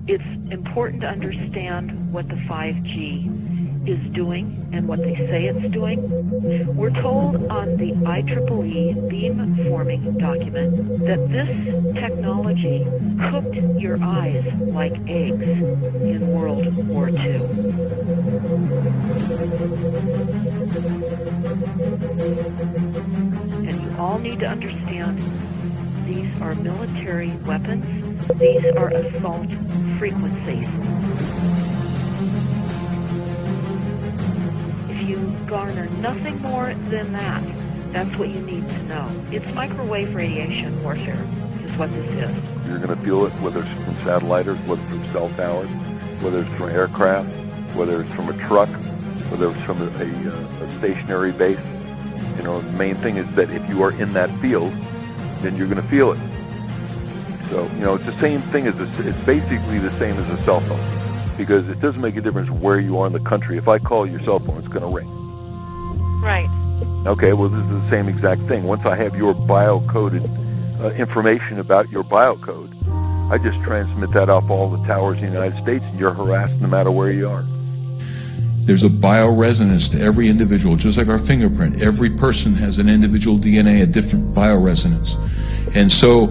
It's important to understand what the 5G is doing and what they say it's doing. We're told on the IEEE beamforming document that this technology cooked your eyes like eggs in World War II. And you all need to understand these are military weapons. These are assault frequencies. If you garner nothing more than that, that's what you need to know. It's microwave radiation warfare, is what this is. You're going to feel it, whether it's from satelliters, whether it's from cell towers, whether it's from aircraft, whether it's from a truck, whether it's from a stationary base. You know, the main thing is that if you are in that field, then you're going to feel it. So, you know, it's the same thing as it's basically the same as a cell phone, because it doesn't make a difference where you are in the country. If I call your cell phone, it's going to ring. Right. Okay, well, this is the same exact thing. Once I have your bio-coded information about your biocode, I just transmit that off all the towers in the United States, and you're harassed no matter where you are. There's a bioresonance to every individual, just like our fingerprint. Every person has an individual DNA, a different bioresonance. And so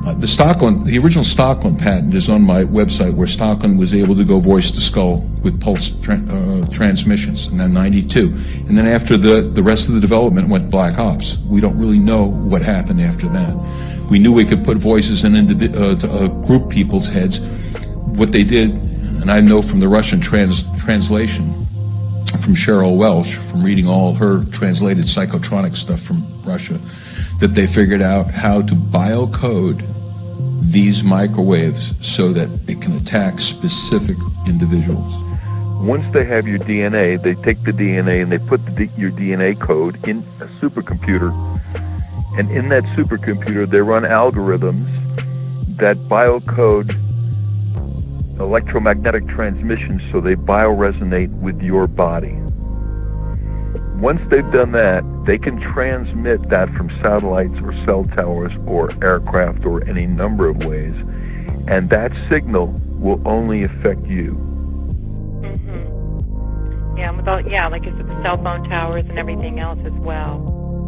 the original Stocklin patent is on my website, where Stocklin was able to go voice to skull with pulse transmissions in 92. And then after the rest of the development went black ops. We don't really know what happened after that. We knew we could put voices in group people's heads. What they did, and I know from the Russian translation from Cheryl Welch, from reading all her translated psychotronic stuff from Russia, that they figured out how to biocode these microwaves so that it can attack specific individuals. Once they have your DNA, they take the DNA and they put your DNA code in a supercomputer. And in that supercomputer, they run algorithms that biocode electromagnetic transmissions so they bioresonate with your body. Once they've done that, they can transmit that from satellites or cell towers or aircraft or any number of ways, and that signal will only affect you. Mm-hmm. Yeah, like it's the cell phone towers and everything else as well.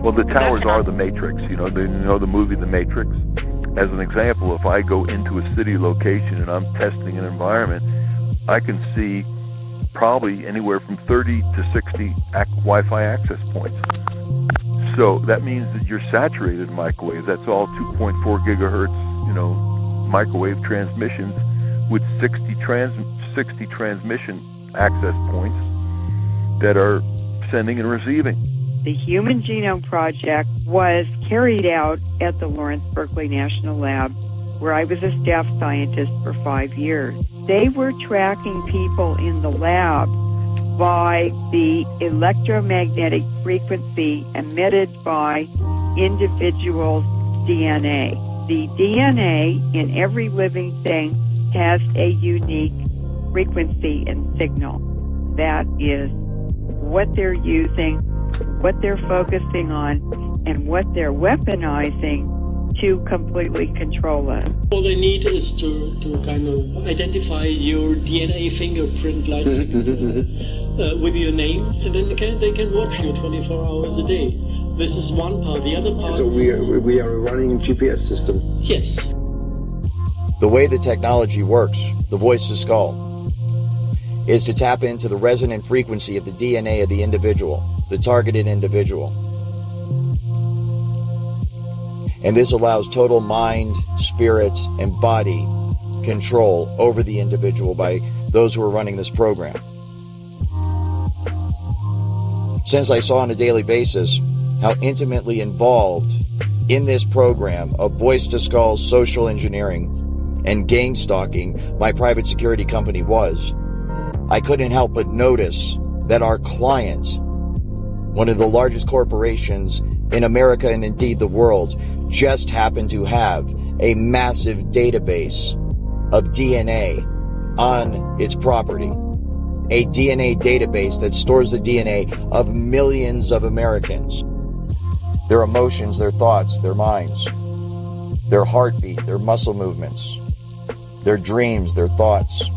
Well, the towers are the Matrix. You know the movie The Matrix? As an example, if I go into a city location and I'm testing an environment, I can see probably anywhere from 30 to 60 Wi-Fi access points. So that means that you're saturated in microwave. That's all 2.4 gigahertz, microwave transmissions with 60 transmission access points that are sending and receiving. The Human Genome Project was carried out at the Lawrence Berkeley National Lab, where I was a staff scientist for 5 years. They were tracking people in the lab by the electromagnetic frequency emitted by individuals' DNA. The DNA in every living thing has a unique frequency and signal. That is what they're using, what they're focusing on, and what they're weaponizing to completely control us. All they need is to kind of identify your DNA fingerprint like with your name, and then they can watch you 24 hours a day. This is one part. The other part So we are running a GPS system? Yes. The way the technology works, the voice to skull, is to tap into the resonant frequency of the DNA of the individual, the targeted individual. And this allows total mind, spirit, and body control over the individual by those who are running this program. Since I saw on a daily basis how intimately involved in this program of voice to skull social engineering and gang stalking my private security company was, I couldn't help but notice that our client, one of the largest corporations in America and indeed the world, just happened to have a massive database of DNA on its property. A DNA database that stores the DNA of millions of Americans. Their emotions, their thoughts, their minds, their heartbeat, their muscle movements. their dreams, their thoughts.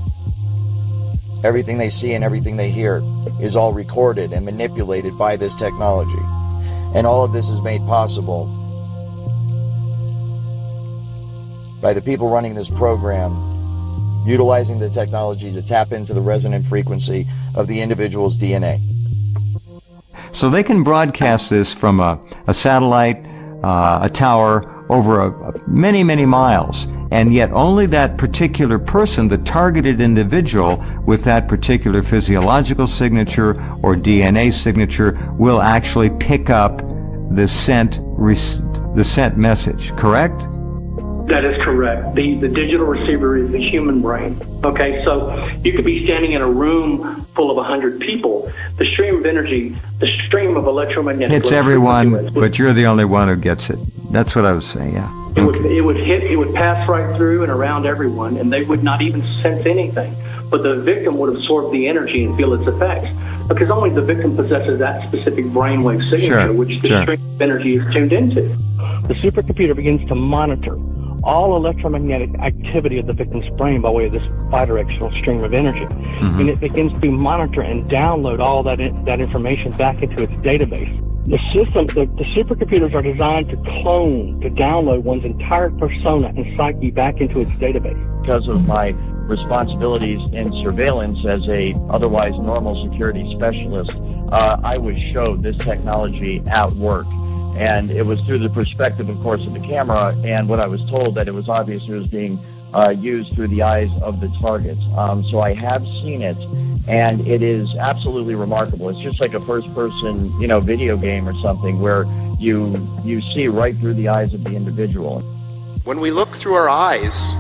Everything they see and everything they hear is all recorded and manipulated by this technology. And all of this is made possible by the people running this program, utilizing the technology to tap into the resonant frequency of the individual's DNA. So they can broadcast this from a satellite, a tower, over many, many miles, and yet only that particular person, the targeted individual with that particular physiological signature or DNA signature, will actually pick up the sent message, correct? That is correct. The digital receiver is the human brain. Okay, so you could be standing in a room full of 100 people. The stream of energy, the stream of electromagnetic... Hits everyone, but you're the only one who gets it. That's what I was saying, yeah. It would pass right through and around everyone, and they would not even sense anything. But the victim would absorb the energy and feel its effects, because only the victim possesses that specific brainwave signature, which the stream of energy is tuned into. The supercomputer begins to monitor all electromagnetic activity of the victim's brain by way of this bidirectional stream of energy. And it begins to monitor and download all that information back into its database. The system, the supercomputers are designed to clone, to download one's entire persona and psyche back into its database. Because of my responsibilities in surveillance as a otherwise normal security specialist, I was showed this technology at work. And it was through the perspective, of course, of the camera, and what I was told that it was obvious it was being used through the eyes of the targets. So I have seen it, and it is absolutely remarkable. It's just like a first-person, video game or something where you see right through the eyes of the individual. When we look through our eyes,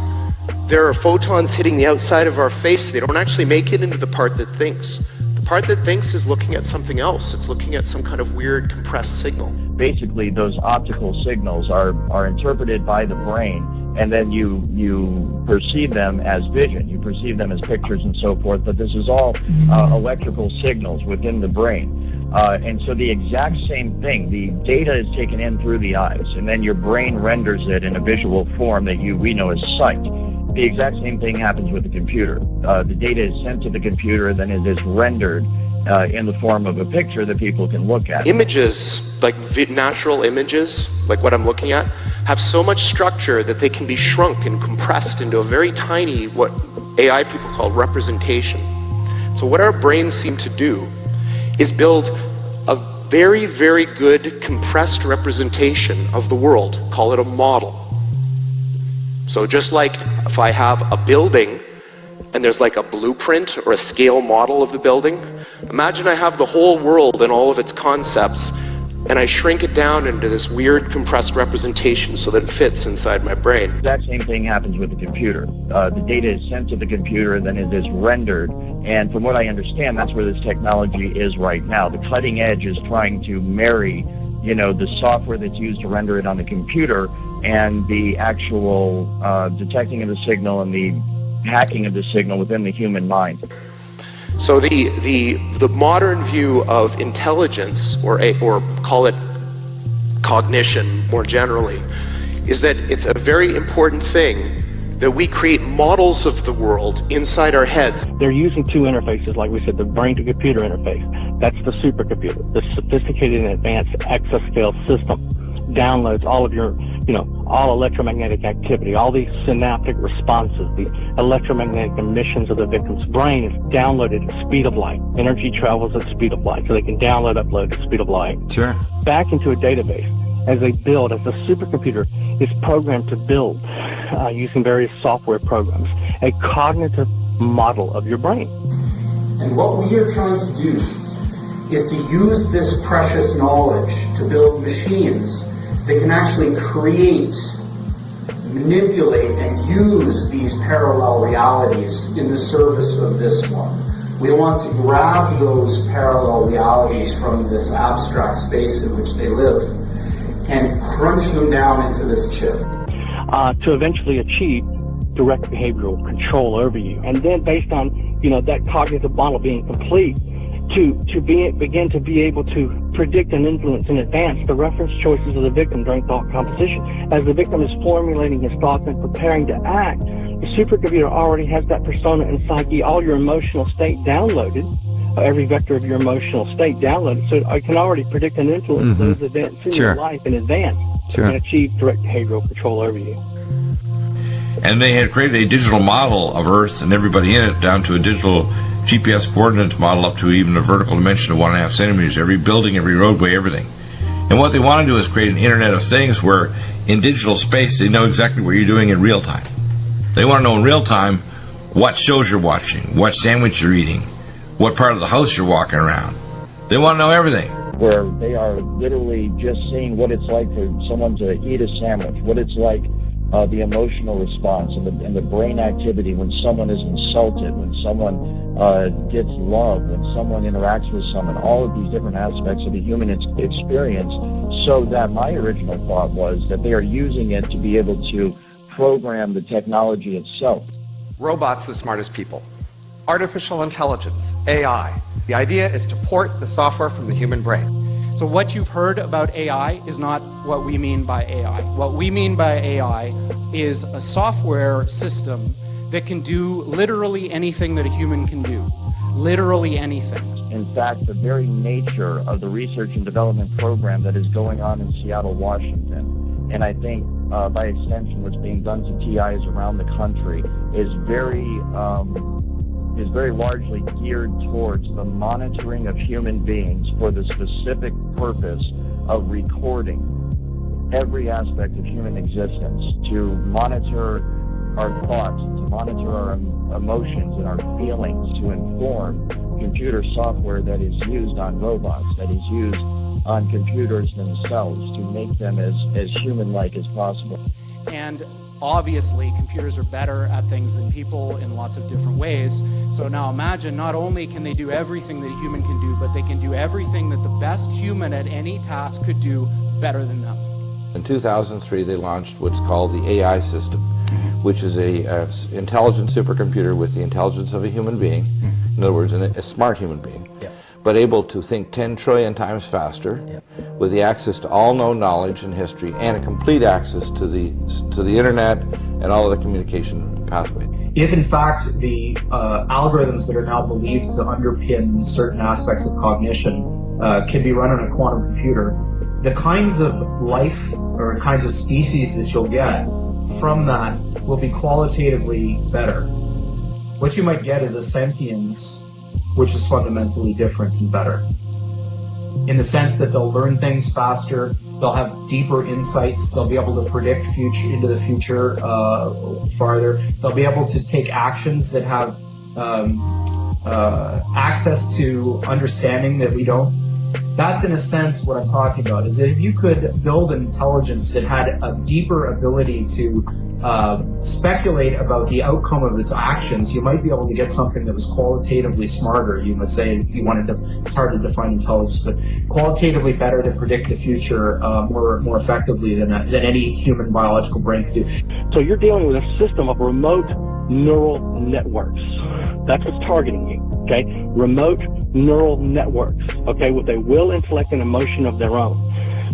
there are photons hitting the outside of our face. They don't actually make it into the part that thinks. The part that thinks is looking at something else. It's looking at some kind of weird compressed signal. Basically, those optical signals are interpreted by the brain, and then you perceive them as vision. You perceive them as pictures and so forth, but this is all electrical signals within the brain. And so the exact same thing, the data is taken in through the eyes, and then your brain renders it in a visual form that we know as sight. The exact same thing happens with the computer. The data is sent to the computer, then it is rendered in the form of a picture that people can look at. Images, like natural images, like what I'm looking at, have so much structure that they can be shrunk and compressed into a very tiny, what AI people call representation. So what our brains seem to do is build a very, very good compressed representation of the world. Call it a model. So just like if I have a building and there's like a blueprint or a scale model of the building, imagine I have the whole world and all of its concepts, and I shrink it down into this weird compressed representation so that it fits inside my brain. The exact same thing happens with the computer. The data is sent to the computer, then it is rendered, and from what I understand, that's where this technology is right now. The cutting edge is trying to marry, the software that's used to render it on the computer and the actual detecting of the signal and the hacking of the signal within the human mind. So the modern view of intelligence, or call it cognition more generally, is that it's a very important thing that we create models of the world inside our heads. They're using two interfaces, like we said, the brain-to-computer interface. That's the supercomputer. The sophisticated and advanced exascale system downloads all of your, all electromagnetic activity, all these synaptic responses, the electromagnetic emissions of the victim's brain is downloaded at the speed of light. Energy travels at the speed of light, so they can download, upload at the speed of light. Sure. Back into a database as the supercomputer is programmed to build, using various software programs, a cognitive model of your brain. And what we are trying to do is to use this precious knowledge to build machines that can actually create, manipulate, and use these parallel realities in the service of this one. We want to grab those parallel realities from this abstract space in which they live and crunch them down into this chip. To eventually achieve direct behavioral control over you. And then based on, that cognitive model being complete, begin to be able to predict and influence in advance the reference choices of the victim during thought composition. As the victim is formulating his thoughts and preparing to act, the supercomputer already has that persona and psyche, all your emotional state downloaded, every vector of your emotional state downloaded, so I can already predict and influence those events in your life in advance and achieve direct behavioral control over you. And they had created a digital model of Earth and everybody in it, down to a digital GPS coordinates model up to even a vertical dimension of 1.5 centimeters, every building, every roadway, everything. And what they want to do is create an Internet of Things where in digital space they know exactly what you're doing in real time. They want to know in real time what shows you're watching, what sandwich you're eating, what part of the house you're walking around. They want to know everything. Where they are literally just seeing what it's like for someone to eat a sandwich, what it's like, the emotional response and the brain activity when someone is insulted, when someone gets love, when someone interacts with someone, all of these different aspects of the human experience, so that my original thought was that they are using it to be able to program the technology itself. Robots the smartest people. Artificial intelligence, AI. The idea is to port the software from the human brain. So what you've heard about AI is not what we mean by AI. What we mean by AI is a software system that can do literally anything that a human can do. Literally anything. In fact, the very nature of the research and development program that is going on in Seattle, Washington, and I think by extension what's being done to TIs around the country is very largely geared towards the monitoring of human beings for the specific purpose of recording every aspect of human existence, to monitor our thoughts, to monitor our emotions and our feelings, to inform computer software that is used on robots, that is used on computers themselves, to make them as human-like as possible. And obviously, computers are better at things than people in lots of different ways. So now imagine, not only can they do everything that a human can do, but they can do everything that the best human at any task could do better than them. In 2003, they launched what's called the AI system, which is a intelligent supercomputer with the intelligence of a human being. In other words, a smart human being, but able to think 10 trillion times faster, with the access to all known knowledge and history, and a complete access to the internet and all of the communication pathways. If in fact the algorithms that are now believed to underpin certain aspects of cognition can be run on a quantum computer, the kinds of life or kinds of species that you'll get from that will be qualitatively better. What you might get is a sentience which is fundamentally different and better, in the sense that they'll learn things faster, they'll have deeper insights, they'll be able to predict into the future farther, they'll be able to take actions that have access to understanding that we don't. That's in a sense what I'm talking about, is that if you could build an intelligence that had a deeper ability to speculate about the outcome of its actions, you might be able to get something that was qualitatively smarter. You would say, if you wanted to, it's hard to define intelligence, but qualitatively better to predict the future more effectively than any human biological brain could do. So you're dealing with a system of remote neural networks. That's what's targeting you, okay? Remote neural networks, okay, with a will, intellect, and emotion of their own.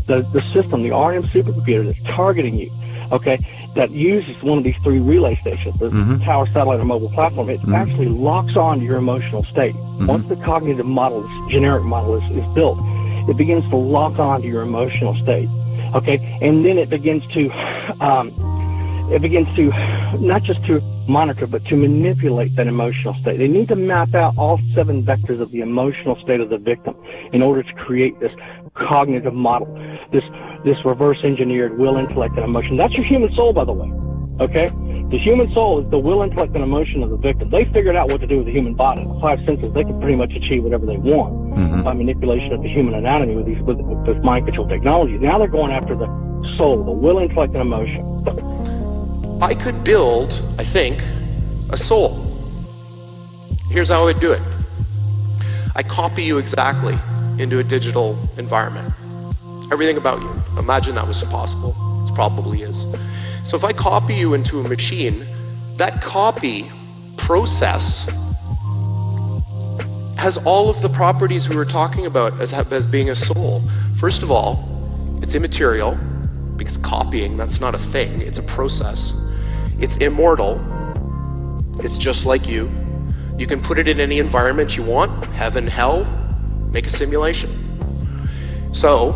The system, the RM supercomputer that's targeting you, okay, that uses one of these three relay stations, the tower, satellite, or mobile platform, it actually locks on to your emotional state. Once the cognitive model, this generic model is built, it begins to lock on to your emotional state, okay? And then it begins to not just to monitor, but to manipulate that emotional state. They need to map out all 7 vectors of the emotional state of the victim in order to create this cognitive model, this reverse engineered will, intellect, and emotion. That's your human soul, by the way, okay? The human soul is the will, intellect, and emotion of the victim. They figured out what to do with the human body. The 5 senses, they can pretty much achieve whatever they want by manipulation of the human anatomy with this mind control technology. Now they're going after the soul, the will, intellect, and emotion. I could build, I think, a soul. Here's how I would do it. I copy you exactly into a digital environment. Everything about you. Imagine that was possible. It probably is. So if I copy you into a machine, that copy process has all of the properties we were talking about as being a soul. First of all, it's immaterial, because copying, that's not a thing, it's a process. It's immortal, it's just like you. You can put it in any environment you want, heaven, hell, make a simulation. So,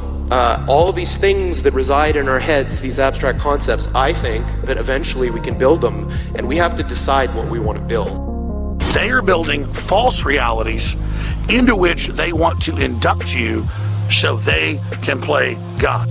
all of these things that reside in our heads, these abstract concepts, I think that eventually we can build them, and we have to decide what we want to build. They are building false realities into which they want to induct you so they can play God.